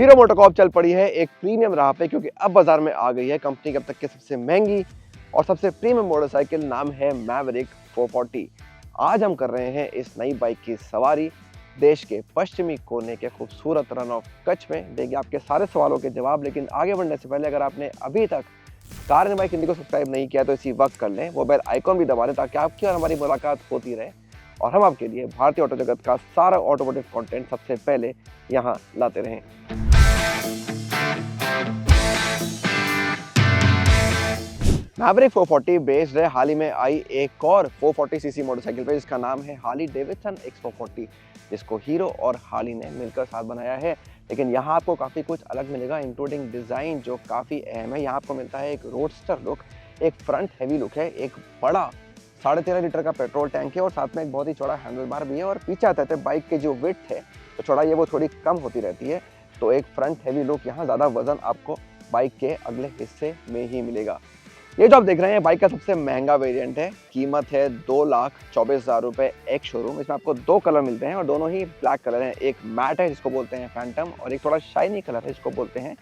Hero MotoCorp चल पड़ी है एक प्रीमियम राह पे, क्योंकि अब बाजार में आ गई है कंपनी की अब तक की सबसे महंगी और सबसे प्रीमियम मोटरसाइकिल। नाम है मैवरिक 440। आज हम कर रहे हैं इस नई बाइक की सवारी देश के पश्चिमी कोने के खूबसूरत रन ऑफ कच्छ में। देंगे आपके सारे सवालों के जवाब, लेकिन आगे बढ़ने से पहले अगर आपने अभी तक कार एंड बाइक हिंदी को सब्सक्राइब नहीं किया तो इसी वक्त कर लें, वो बेल आइकॉन भी दबा दें ताकि आपकी और हमारी मुलाकात होती रहे और हम आपके लिए भारतीय ऑटो जगत का सारा ऑटोमोटिव कंटेंट सबसे पहले यहाँ लाते रहें। मैवरिक 440 बेस्ड है हाल ही में आई एक और 440 सीसी मोटरसाइकिल पे, जिसका नाम है हार्ली डेविडसन X440, जिसको हीरो और हार्ली ने मिलकर साथ बनाया है। लेकिन यहाँ आपको काफ़ी कुछ अलग मिलेगा, इंक्लूडिंग डिज़ाइन जो काफ़ी अहम है। यहाँ आपको मिलता है एक रोडस्टर लुक, एक फ्रंट हैवी लुक है, एक बड़ा 13.5 लीटर का पेट्रोल टैंक है और साथ में एक बहुत ही चौड़ा हैंडल बार भी है। और पीछे आते थे बाइक की जो विड्थ है तो चौड़ाई है वो थोड़ी कम होती रहती है, तो एक फ्रंट हैवी लुक, यहाँ ज़्यादा वजन आपको बाइक के अगले हिस्से में ही मिलेगा। ये जो आप देख रहे हैं बाइक का सबसे महंगा वेरिएंट है, कीमत है 2,24,000 रुपये एक शोरूम। इसमें आपको दो कलर मिलते हैं और दोनों ही ब्लैक कलर हैं। एक मैट है जिसको बोलते हैं फैंटम और एक थोड़ा शाइनी कलर है जिसको बोलते हैं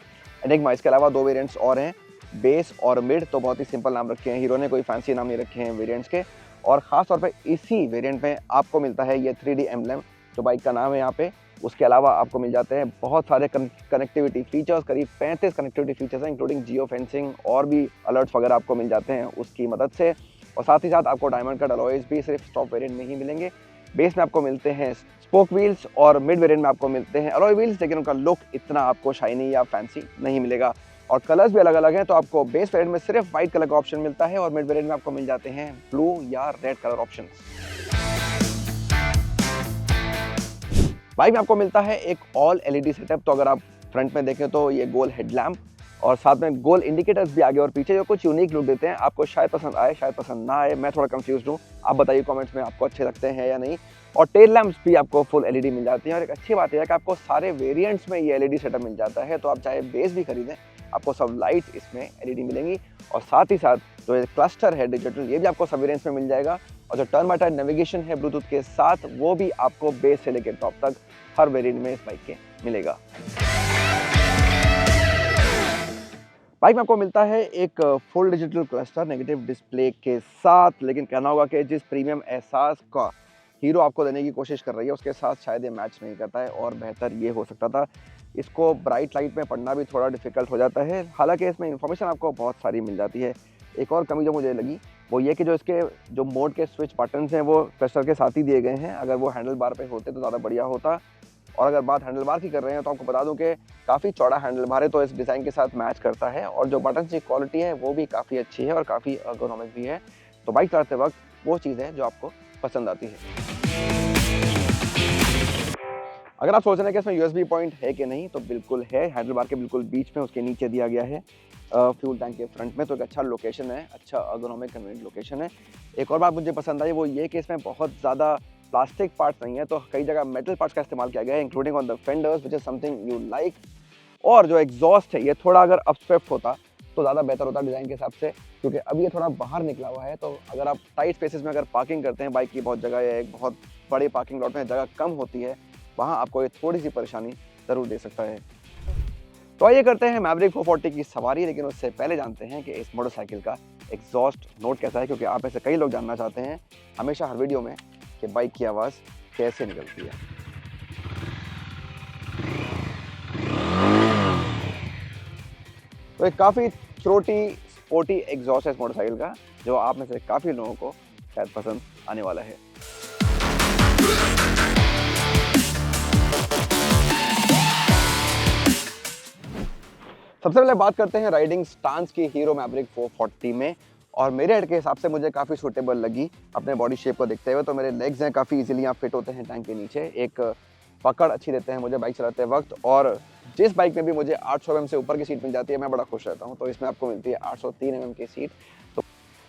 एनिग्मा। इसके अलावा दो वेरिएंट्स और हैं, बेस और मिड। तो बहुत ही सिंपल नाम रखे हैं हीरो ने, कोई फैंसी नाम नहीं रखे हैं वेरिएंट्स के। और ख़ास तौर पे इसी वेरिएंट में आपको मिलता है ये 3D एम्ब्लेम जो बाइक का नाम है यहाँ पे। उसके अलावा आपको मिल जाते हैं बहुत सारे कनेक्टिविटी फीचर्स, करीब 35 कनेक्टिविटी फीचर्स हैं, इंक्लूडिंग जियो फेंसिंग और भी अलर्ट्स वगैरह आपको मिल जाते हैं उसकी मदद से। और साथ ही साथ आपको डायमंड कट अलॉयज भी सिर्फ स्टॉप वेरिएंट में ही मिलेंगे। बेस में आपको मिलते हैं स्पोक व्हील्स और मिड वेरिएंट में आपको मिलते हैं अलॉय व्हील्स, लेकिन उनका लुक इतना आपको शाइनी या फैंसी नहीं मिलेगा। और कलर्स भी अलग अलग हैं, तो आपको बेस वेरिएंट में सिर्फ व्हाइट कलर का ऑप्शन मिलता है और मिड वेरिएंट में आपको मिल जाते हैं ब्लू या रेड कलर ऑप्शन। बाइक में आपको मिलता है एक ऑल एलईडी सेटअप। तो अगर आप फ्रंट में देखें तो ये गोल हेडलैम्प और साथ में गोल इंडिकेटर्स भी आगे और पीछे जो कुछ यूनिक लुक देते हैं। आपको शायद पसंद आए शायद पसंद ना आए, मैं थोड़ा कंफ्यूज हूँ, आप बताइए कमेंट्स में आपको अच्छे लगते हैं या नहीं। और टेल लैंप्स भी आपको फुल एलईडी मिल जाती हैं। और एक अच्छी बात यह है कि आपको सारे वेरिएंट्स में ये एलईडी सेटअप मिल जाता है, तो आप चाहे बेस भी खरीदें आपको सब लाइट इसमें एलईडी मिलेंगी। और साथ ही साथ जो ये क्लस्टर है डिजिटल, ये भी आपको सब वेरिएंट्स में मिल जाएगा। और जो टर्न बाय टर्न नेविगेशन है ब्लूटूथ के साथ, वो भी आपको बेस से लेकर टॉप तक हर वेरिएंट में इस बाइक के मिलेगा। बाइक में आपको मिलता है एक full digital cluster negative display के साथ, लेकिन कहना होगा कि जिस प्रीमियम एहसास का हीरो आपको देने की कोशिश कर रही है उसके साथ शायद ये मैच नहीं करता है और बेहतर ये हो सकता था। इसको ब्राइट लाइट में पढ़ना भी थोड़ा डिफिकल्ट हो जाता है, हालांकि इसमें इंफॉर्मेशन आपको बहुत सारी मिल जाती है। एक और कमी जो मुझे लगी वो ये कि जो इसके जो मोड के स्विच बटन्स हैं वो क्लस्टर के साथ ही दिए गए हैं। अगर वो हैंडल बार पे होते तो ज़्यादा बढ़िया होता। और अगर बात हैंडल बार की कर रहे हैं तो आपको बता दूं कि काफ़ी चौड़ा हैंडल बार है, तो इस डिज़ाइन के साथ मैच करता है। और जो बटन की क्वालिटी है वो भी काफ़ी अच्छी है और काफ़ी एर्गोनॉमिक भी है। तो बाइक चलाते वक्त वो चीज़ है जो आपको पसंद आती है। अगर आप सोच रहे हैं कि इसमें यूएसबी पॉइंट है कि नहीं, तो बिल्कुल है। हैंडल बार के बिल्कुल बीच में उसके नीचे दिया गया है फ्यूल टैंक के फ्रंट में, तो एक अच्छा लोकेशन है, अच्छा एर्गोनॉमिक कन्वीनियंट लोकेशन है। एक और बात मुझे पसंद आई वो ये कि इसमें बहुत ज़्यादा प्लास्टिक पार्ट्स नहीं है, तो कई जगह मेटल पार्ट्स का इस्तेमाल किया गया है, including on the fenders, which is something you like. और जो एग्जॉस्ट है ये थोड़ा अगर अपस्वेप्ट होता तो ज़्यादा बेहतर होता डिज़ाइन के हिसाब से, क्योंकि अब ये थोड़ा बाहर निकला हुआ है। तो अगर आप टाइट स्पेसेस में अगर पार्किंग करते हैं, बाइक की बहुत जगह है, एक बहुत बड़े पार्किंग लॉट में जगह कम होती है, वहाँ आपको ये थोड़ी सी परेशानी ज़रूर दे सकता है। तो आइए करते हैं मैवरिक 440 की सवारी, लेकिन उससे पहले जानते हैं कि इस मोटरसाइकिल का एग्जॉस्ट नोट कैसा है, क्योंकि आप ऐसे कई लोग जानना चाहते हैं हमेशा हर वीडियो में कि बाइक की आवाज़ कैसे निकलती है। तो एक काफ़ी थ्रोटी स्पोर्टी एग्जॉस्ट है इस मोटरसाइकिल का, जो आप में से काफ़ी लोगों को शायद पसंद आने वाला है। सबसे पहले बात करते हैं राइडिंग स्टांस की हीरो मैवरिक 440 में। और मेरे हेड के हिसाब से मुझे काफ़ी सूटेबल लगी अपने बॉडी शेप को देखते हुए। तो मेरे लेग्स हैं काफ़ी इजीली यहाँ फिट होते हैं टैंक के नीचे, एक पकड़ अच्छी देते हैं मुझे बाइक चलाते वक्त। और जिस बाइक में भी मुझे 800 mm से ऊपर की सीट मिल जाती है मैं बड़ा खुश रहता हूँ, तो इसमें आपको मिलती है 803 mm की सीट। तो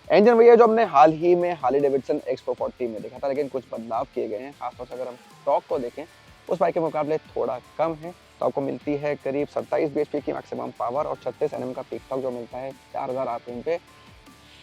इंजन वही है जो हमने हाल ही में हार्ली डेविडसन X440 में देखा था, लेकिन कुछ बदलाव किए गए हैं। खासतौर से अगर हम टॉर्क को देखें उस बाइक के मुकाबले थोड़ा कम है, तो आपको मिलती है करीब 27 bhp की मैक्सिमम पावर और 36 Nm का पीक टॉर्क जो मिलता है 4000 RPM पे।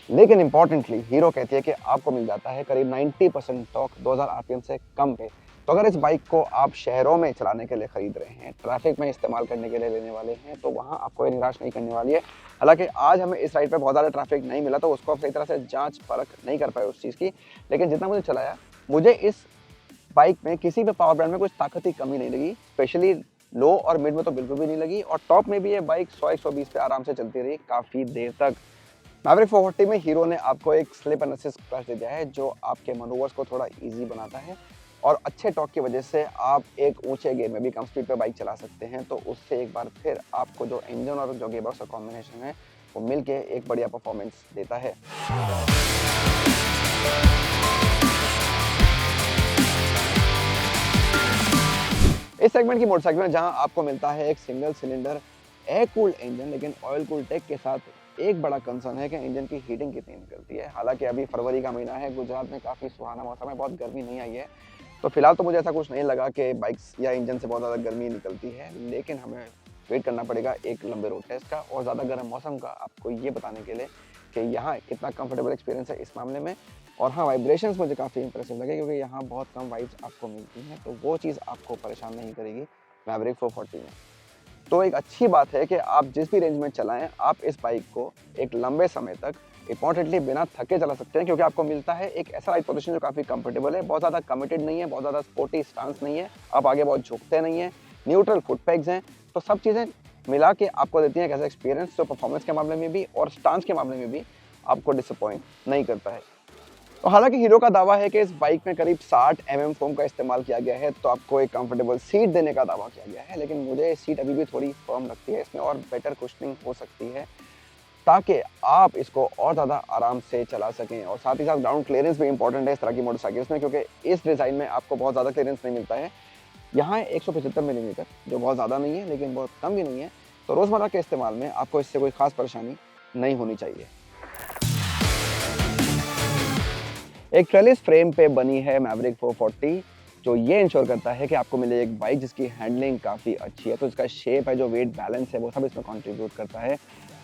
लेकिन इंपॉर्टेंटली हीरो कहती है कि आपको मिल जाता है करीब 90% टॉर्क 2000 RPM से कम पे, तो अगर इस बाइक को आप शहरों में चलाने के लिए खरीद रहे हैं, ट्रैफिक में इस्तेमाल करने के लिए लेने वाले हैं, तो वहाँ आपको ये निराश नहीं करने वाली है। हालांकि आज हमें इस राइड पे बहुत ज़्यादा ट्रैफिक नहीं मिला, तो उसको आप सही तरह से जांच परख नहीं कर पाए उस चीज़ की, लेकिन जितना मुझे चलाया, मुझे इस बाइक में किसी भी पावर ब्रांड में कुछ ताकत की कमी नहीं लगी। स्पेशली लो और मिड में तो बिल्कुल भी नहीं लगी, और टॉप में भी ये बाइक 100-120 पे आराम से चलती रही काफ़ी देर तक। मैवरिक 440 में हीरो ने आपको एक स्लिप एंड असिस्ट क्लच दे दिया है, जो आपके मनोवर्स को थोड़ा ईजी बनाता है, और अच्छे टॉर्क की वजह से आप एक ऊंचे गेयर में भी कम स्पीड पे बाइक चला सकते हैं। तो उससे एक बार फिर आपको जो इंजन और जो गियर बॉक्स का कॉम्बिनेशन है, वो मिलके एक बढ़िया परफॉर्मेंस देता है। इस सेगमेंट की मोटरसाइकिल में जहां आपको मिलता है एक single cylinder air cooled engine, लेकिन ऑयल कूल्ड टेक के साथ एक बड़ा कंसर्न है कि इंजन की हीटिंग कितनी निकलती है। हालांकि अभी फरवरी का महीना है, गुजरात में काफ़ी सुहाना मौसम है, बहुत गर्मी नहीं आई है, तो फिलहाल तो मुझे ऐसा कुछ नहीं लगा कि बाइक्स या इंजन से बहुत ज़्यादा गर्मी निकलती है। लेकिन हमें वेट करना पड़ेगा एक लंबे रोड टेस्ट का और ज़्यादा गर्म मौसम का, आपको ये बताने के लिए कि यहाँ कितना कंफर्टेबल एक्सपीरियंस है इस मामले में। और हाँ, वाइब्रेशंस मुझे काफ़ी इंप्रेसिव लगे, क्योंकि यहाँ बहुत कम वाइब्स आपको मिलती हैं, तो वो चीज़ आपको परेशान नहीं करेगी मैवरिक 440 में। तो एक अच्छी बात है कि आप जिस भी रेंज में चलाएं, आप इस बाइक को एक लंबे समय तक इंपॉर्टेंटली बिना थके चला सकते हैं, क्योंकि आपको मिलता है एक ऐसा राइड पोजीशन जो काफ़ी कंफर्टेबल है, बहुत ज़्यादा कमिटेड नहीं है, बहुत ज़्यादा स्पोर्टी स्टांस नहीं है, आप आगे बहुत झुकते नहीं हैं, न्यूट्रल फुट पैग्स हैं। तो सब चीज़ें मिला के आपको देती हैं एक ऐसा एक्सपीरियंस जो परफॉर्मेंस के मामले में भी और स्टांस के मामले में भी आपको डिसअपॉइंट नहीं करता है। तो हालांकि हीरो का दावा है कि इस बाइक में करीब 60 mm फोम का इस्तेमाल किया गया है, तो आपको एक कंफर्टेबल सीट देने का दावा किया गया है, लेकिन मुझे सीट अभी भी थोड़ी फर्म लगती है, इसमें और बेटर कुशनिंग हो सकती है, ताकि आप इसको और ज़्यादा आराम से चला सकें। और साथ ही साथ ग्राउंड क्लियरेंस भी इंपॉर्टेंट है इस तरह की मोटरसाइकिल्स में, क्योंकि इस डिज़ाइन में आपको बहुत ज़्यादा क्लियरेंस नहीं मिलता है। यहाँ 175 मिलीमीटर, जो बहुत ज़्यादा नहीं है लेकिन बहुत कम भी नहीं है, तो रोज़मर्रा के इस्तेमाल में आपको इससे कोई ख़ास परेशानी नहीं होनी चाहिए। एक ट्रेलिस फ्रेम पे बनी है मैवरिक 440, जो ये इंश्योर करता है कि आपको मिले एक बाइक जिसकी हैंडलिंग काफ़ी अच्छी है। तो इसका शेप है, जो वेट बैलेंस है, वो सब इसमें कंट्रीब्यूट करता है।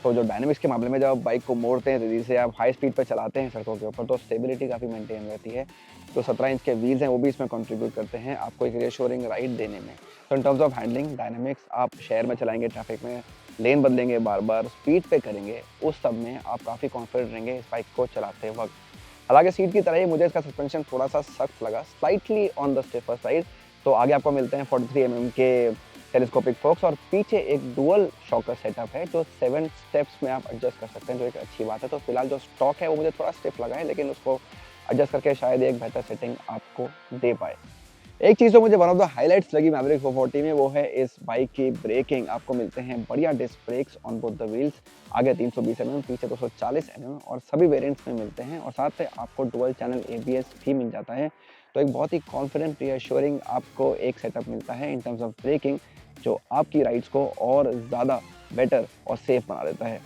तो जो डायनेमिक्स के मामले में जब आप बाइक को मोड़ते हैं, तेज़ी से आप हाई स्पीड पे चलाते हैं सड़कों के ऊपर, तो स्टेबिलिटी काफ़ी मेंटेन रहती है। तो 17 इंच के व्हील्स हैं, वो भी इसमें कंट्रीब्यूट करते हैं आपको एक रियश्योरिंग राइड देने में। तो in terms of handling, dynamics, आप शहर में चलाएंगे, ट्रैफिक में लेन बदलेंगे, बार बार स्पीड पे करेंगे, उस सब में आप काफ़ी कॉन्फिडेंट रहेंगे इस बाइक को चलाते वक्त। हालांकि सीट की तरह ही मुझे इसका सस्पेंशन थोड़ा सा सख्त लगा, slightly on the stiffer side. तो आगे आपको मिलते हैं 43 mm के टेलीस्कोपिक फोक्स, और पीछे एक डुअल शॉकर सेटअप है, जो 7 स्टेप्स में आप एडजस्ट कर सकते हैं, जो एक अच्छी बात है। तो फिलहाल जो स्टॉक है वो मुझे थोड़ा स्टिफ लगा है, लेकिन उसको एडजस्ट करके शायद एक बेहतर सेटिंग आपको दे पाए। एक चीज़ तो मुझे वन ऑफ द हाइलाइट्स लगी मैवरिक 440 में, वो है इस बाइक की ब्रेकिंग। आपको मिलते हैं बढ़िया disc brakes on both the wheels, आगे 320 mm, पीछे 240 mm, और सभी वेरिएंट्स में मिलते हैं, और साथ में आपको डुअल चैनल ABS भी मिल जाता है। तो एक बहुत ही कॉन्फिडेंट, रियश्योरिंग आपको एक सेटअप मिलता है इन टर्म्स ऑफ ब्रेकिंग, जो आपकी राइड्स को और ज़्यादा बेटर और सेफ बना देता है।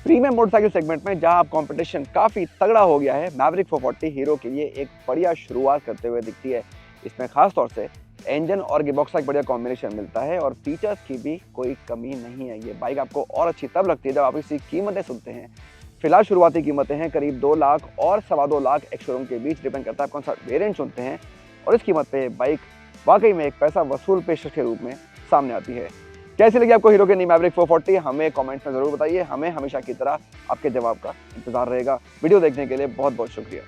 प्रीमियम मोटरसाइकिल सेगमेंट में जहां अब कंपटीशन काफ़ी तगड़ा हो गया है, मैवरिक 440 हीरो के लिए एक बढ़िया शुरुआत करते हुए दिखती है। इसमें खास तौर से इंजन और गियरबॉक्स का एक बढ़िया कॉम्बिनेशन मिलता है, और फीचर्स की भी कोई कमी नहीं है। ये बाइक आपको और अच्छी तब लगती है जब आप इसकी कीमतें सुनते हैं। फिलहाल शुरुआती कीमतें हैं करीब 2 लाख और 2.25 लाख एक शोरूम के बीच, डिपेंड करता है आप कौन सा वेरिएंट चुनते हैं। और इस कीमत पे बाइक वाकई में एक पैसा वसूल पेशकश के रूप में सामने आती है। कैसी लगी आपको हीरो की नई मैवरिक 440? हमें कमेंट्स में ज़रूर बताइए। हमें हमेशा की तरह आपके जवाब का इंतजार रहेगा। वीडियो देखने के लिए बहुत बहुत शुक्रिया।